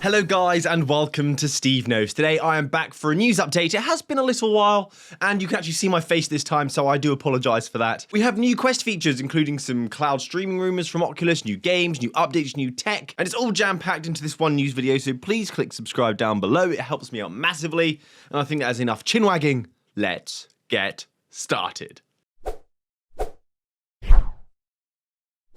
Hello guys and welcome to SteveKnows. Today I am back for a news update. It has been a little while and you can actually see my face this time, so I do apologise for that. We have new Quest features including some cloud streaming rumours from Oculus, new games, new updates, new tech, and it's all jam-packed into this one news video, so please click subscribe down below. It helps me out massively and I think that is enough chin-wagging. Let's get started.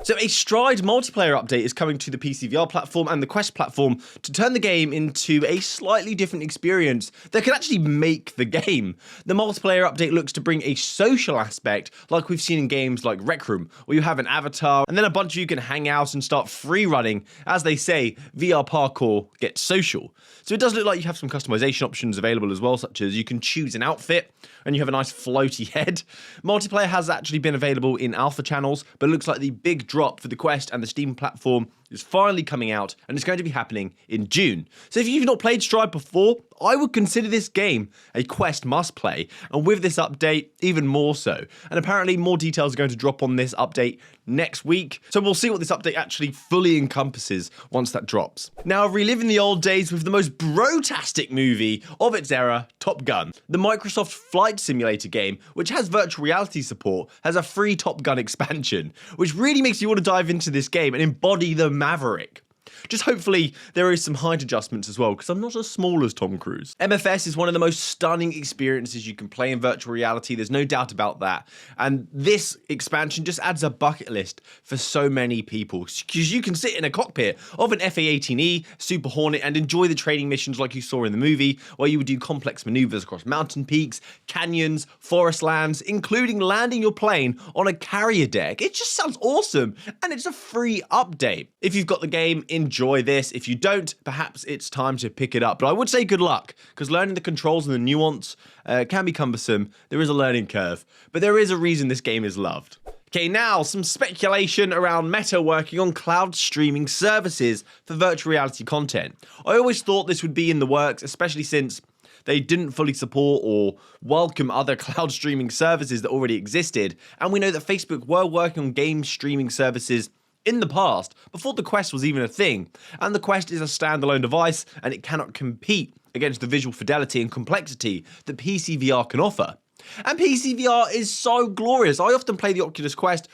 So a Stride multiplayer update is coming to the PC VR platform and the Quest platform to turn the game into a slightly different experience that can actually make the game. The multiplayer update looks to bring a social aspect like we've seen in games like Rec Room, where you have an avatar and then a bunch of you can hang out and start free running. As they say, VR parkour gets social. So it does look like you have some customization options available as well, such as you can choose an outfit and you have a nice floaty head. Multiplayer has actually been available in alpha channels, but it looks like the big drop for the Quest and the Steam platform is finally coming out and it's going to be happening in June. So if you've not played Stride before, I would consider this game a Quest must play, and with this update, even more so. And apparently more details are going to drop on this update next week, so we'll see what this update actually fully encompasses once that drops. Now, reliving the old days with the most brotastic movie of its era, Top Gun. The Microsoft Flight Simulator game, which has virtual reality support, has a free Top Gun expansion, which really makes you want to dive into this game and embody the Maverick. Just hopefully there is some height adjustments as well, because I'm not as small as Tom Cruise. MFS is one of the most stunning experiences you can play in virtual reality, there's no doubt about that. And this expansion just adds a bucket list for so many people, because you can sit in a cockpit of an FA-18E Super Hornet and enjoy the training missions like you saw in the movie, where you would do complex maneuvers across mountain peaks, canyons, forest lands, including landing your plane on a carrier deck. It just sounds awesome, and it's a free update. If you've got the game, enjoy this. If you don't, perhaps it's time to pick it up. But I would say good luck, because learning the controls and the nuance can be cumbersome. There is a learning curve, but there is a reason this game is loved. Okay, now some speculation around Meta working on cloud streaming services for virtual reality content. I always thought this would be in the works, especially since they didn't fully support or welcome other cloud streaming services that already existed. And we know that Facebook were working on game streaming services in the past, before the Quest was even a thing, and the Quest is a standalone device and it cannot compete against the visual fidelity and complexity that PC VR can offer. And PC VR is so glorious. I often play the Oculus Quest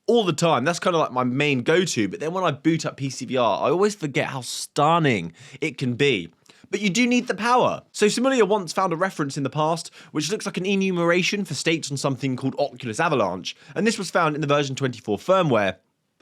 all the time, that's kind of like my main go-to, but then when I boot up PC VR, I always forget how stunning it can be. But you do need the power. So Similia once found a reference in the past, which looks like an enumeration for states on something called Oculus Avalanche, and this was found in the version 24 firmware.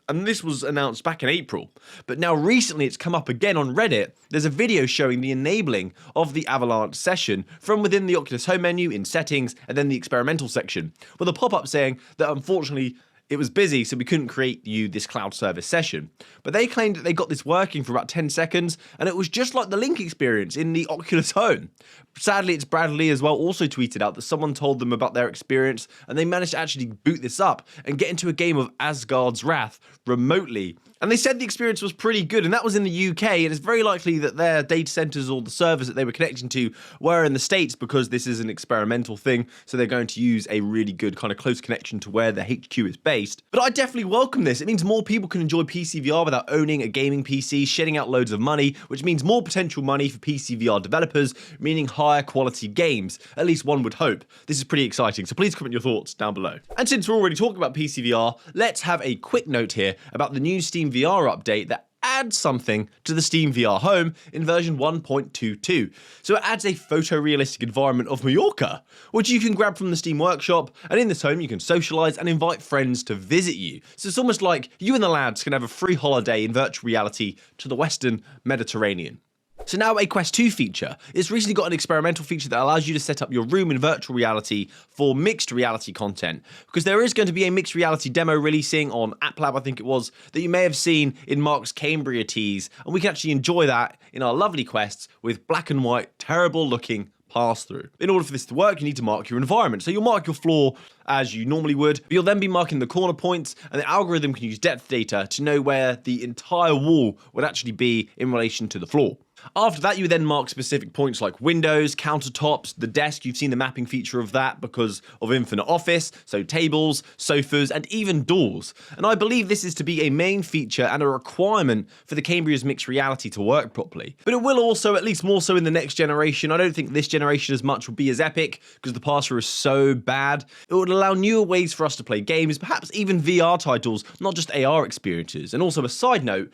And this was announced back in April, but now recently it's come up again on Reddit. There's a video showing the enabling of the Avalanche session from within the Oculus home menu in settings and then the experimental section, with a pop-up saying that unfortunately it was busy, so we couldn't create you this cloud service session. But they claimed that they got this working for about 10 seconds, and it was just like the Link experience in the Oculus Home. Sadly, it's Bradley as well also tweeted out that someone told them about their experience, and they managed to actually boot this up and get into a game of Asgard's Wrath remotely. And they said the experience was pretty good, and that was in the UK, and it's very likely that their data centers or the servers that they were connecting to were in the States, because this is an experimental thing, so they're going to use a really good kind of close connection to where the HQ is based. But I definitely welcome this. It means more people can enjoy PC VR without owning a gaming PC, shedding out loads of money, which means more potential money for PC VR developers, meaning higher quality games. At least one would hope. This is pretty exciting, so please comment your thoughts down below. And since we're already talking about PC VR, let's have a quick note here about the new Steam VR update that adds something to the Steam VR Home in version 1.22. So it adds a photorealistic environment of Mallorca, which you can grab from the Steam Workshop, and in this home you can socialise and invite friends to visit you. So it's almost like you and the lads can have a free holiday in virtual reality to the Western Mediterranean. So now a Quest 2 feature. It's recently got an experimental feature that allows you to set up your room in virtual reality for mixed reality content, because there is going to be a mixed reality demo releasing on App Lab, I think it was, that you may have seen in Mark's Cambria tease, and we can actually enjoy that in our lovely Quests with black and white, terrible looking pass-through. In order for this to work, you need to mark your environment. So you'll mark your floor as you normally would, but you'll then be marking the corner points, and the algorithm can use depth data to know where the entire wall would actually be in relation to the floor. After that, you then mark specific points like windows, countertops, the desk. You've seen the mapping feature of that because of Infinite Office, so tables, sofas, and even doors. And I believe this is to be a main feature and a requirement for the Cambria's mixed reality to work properly. But it will also, at least more so in the next generation. I don't think this generation as much will be as epic because the pass-through is so bad. It would allow newer ways for us to play games, perhaps even VR titles, not just AR experiences. And also a side note,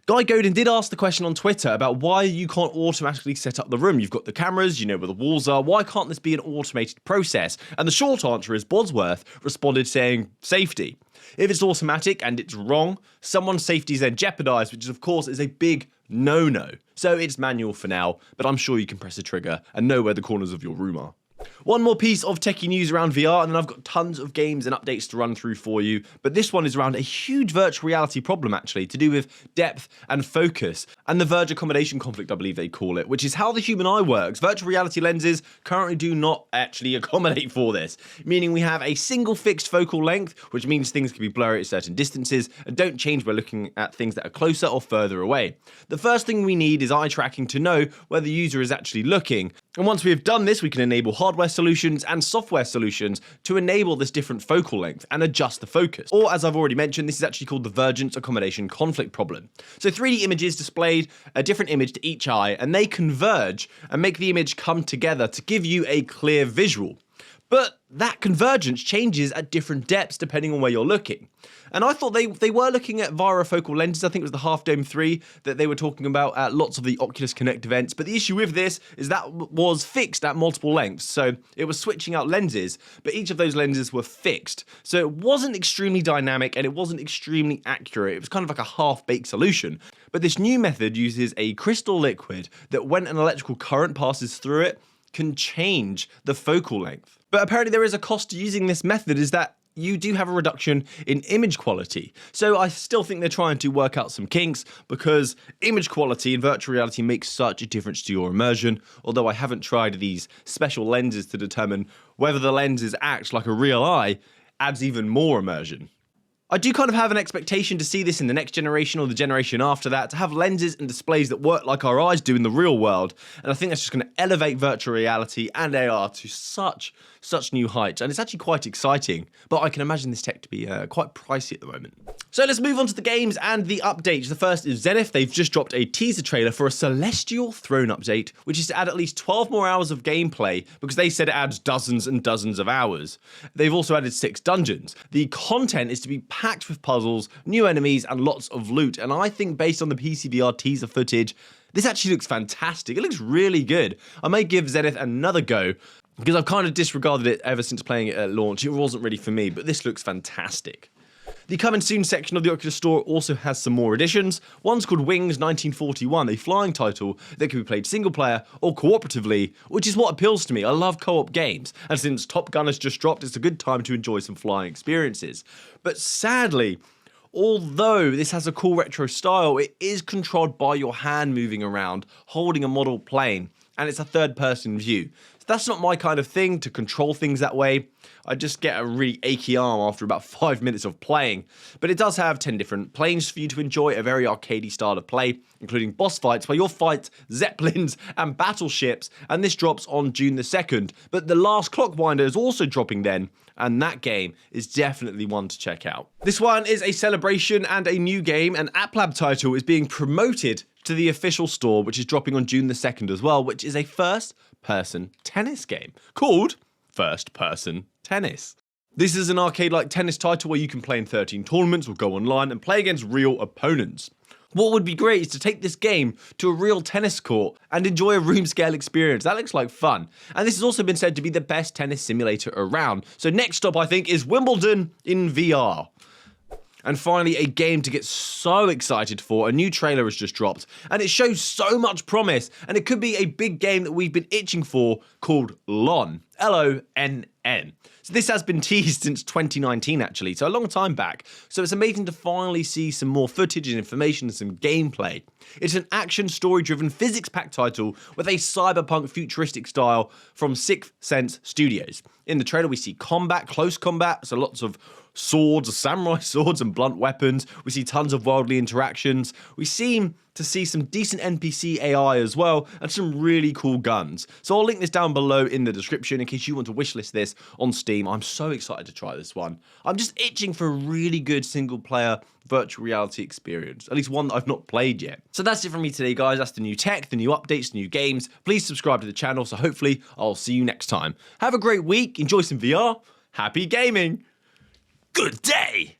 Guy Godin did ask the question on Twitter about why you can't automatically set up the room. You've got the cameras, you know where the walls are. Why can't this be an automated process? And the short answer is Bosworth responded saying safety. If it's automatic and it's wrong, someone's safety is then jeopardized, which of course is a big no-no. So it's manual for now, but I'm sure you can press a trigger and know where the corners of your room are. One more piece of techie news around VR, and then I've got tons of games and updates to run through for you, but this one is around a huge virtual reality problem actually, to do with depth and focus, and the verge accommodation conflict I believe they call it, which is how the human eye works. Virtual reality lenses currently do not actually accommodate for this, meaning we have a single fixed focal length, which means things can be blurry at certain distances, and don't change by looking at things that are closer or further away. The first thing we need is eye tracking to know where the user is actually looking, and once we have done this, we can enable hardware solutions and software solutions to enable this different focal length and adjust the focus. Or as I've already mentioned, this is actually called the Vergence Accommodation Conflict Problem. So 3D images displayed a different image to each eye, and they converge and make the image come together to give you a clear visual. But that convergence changes at different depths depending on where you're looking. And I thought they were looking at Varifocal Lenses. I think it was the Half Dome 3 that they were talking about at lots of the Oculus Connect events. But the issue with this is that was fixed at multiple lengths. So it was switching out lenses, but each of those lenses were fixed. So it wasn't extremely dynamic and it wasn't extremely accurate. It was kind of like a half-baked solution. But this new method uses a crystal liquid that when an electrical current passes through it, can change the focal length. But apparently there is a cost to using this method, is that you do have a reduction in image quality. So I still think they're trying to work out some kinks, because image quality in virtual reality makes such a difference to your immersion, although I haven't tried these special lenses to determine whether the lenses act like a real eye adds even more immersion. I do kind of have an expectation to see this in the next generation or the generation after that, to have lenses and displays that work like our eyes do in the real world. And I think that's just going to elevate virtual reality and AR to such new heights. And it's actually quite exciting, but I can imagine this tech to be quite pricey at the moment. So let's move on to the games and the updates. The first is Zenith. They've just dropped a teaser trailer for a Celestial Throne update, which is to add at least 12 more hours of gameplay, because they said it adds dozens and dozens of hours. They've also added 6 dungeons. The content is to be packed with puzzles, new enemies, and lots of loot. And I think based on the PCVR teaser footage, this actually looks fantastic. It looks really good. I may give Zenith another go, because I've kind of disregarded it ever since playing it at launch. It wasn't really for me, but this looks fantastic. The coming soon section of the Oculus Store also has some more additions. One's called Wings 1941, a flying title that can be played single player or cooperatively, which is what appeals to me. I love co-op games, and since Top Gun has just dropped, it's a good time to enjoy some flying experiences. But sadly, although this has a cool retro style, it is controlled by your hand moving around, holding a model plane, and it's a third-person view. That's not my kind of thing, to control things that way. I just get a really achy arm after about 5 minutes of playing. But it does have 10 different planes for you to enjoy, a very arcadey style of play, including boss fights where you'll fight zeppelins and battleships, and this drops on June the 2nd. But the last Clockwinder is also dropping then, and that game is definitely one to check out. This one is a celebration and a new game. An App Lab title is being promoted to the official store, which is dropping on June the 2nd as well, which is a first-person tennis game called First Person Tennis. This is an arcade-like tennis title where you can play in 13 tournaments or go online and play against real opponents. What would be great is to take this game to a real tennis court and enjoy a room-scale experience. That looks like fun. And this has also been said to be the best tennis simulator around. So next up, I think, is Wimbledon in VR. And finally, a game to get so excited for. A new trailer has just dropped, and it shows so much promise, and it could be a big game that we've been itching for, called Lonn. L-O-N-N. So this has been teased since 2019, actually, so a long time back. So it's amazing to finally see some more footage and information and some gameplay. It's an action, story-driven, physics-packed title with a cyberpunk futuristic style from Sixth Sense Studios. In the trailer, we see combat, close combat, so lots of swords, samurai swords and blunt weapons. We see tons of worldly interactions. We seem to see some decent NPC AI as well, and some really cool guns. So I'll link this down below in the description in case you want to wishlist this on Steam. I'm so excited to try this one. I'm just itching for a really good single player virtual reality experience, at least one that I've not played yet. So that's it from me today, guys. That's the new tech, the new updates, the new games. Please subscribe to the channel, so hopefully I'll see you next time. Have a great week, enjoy some VR, happy gaming, good day!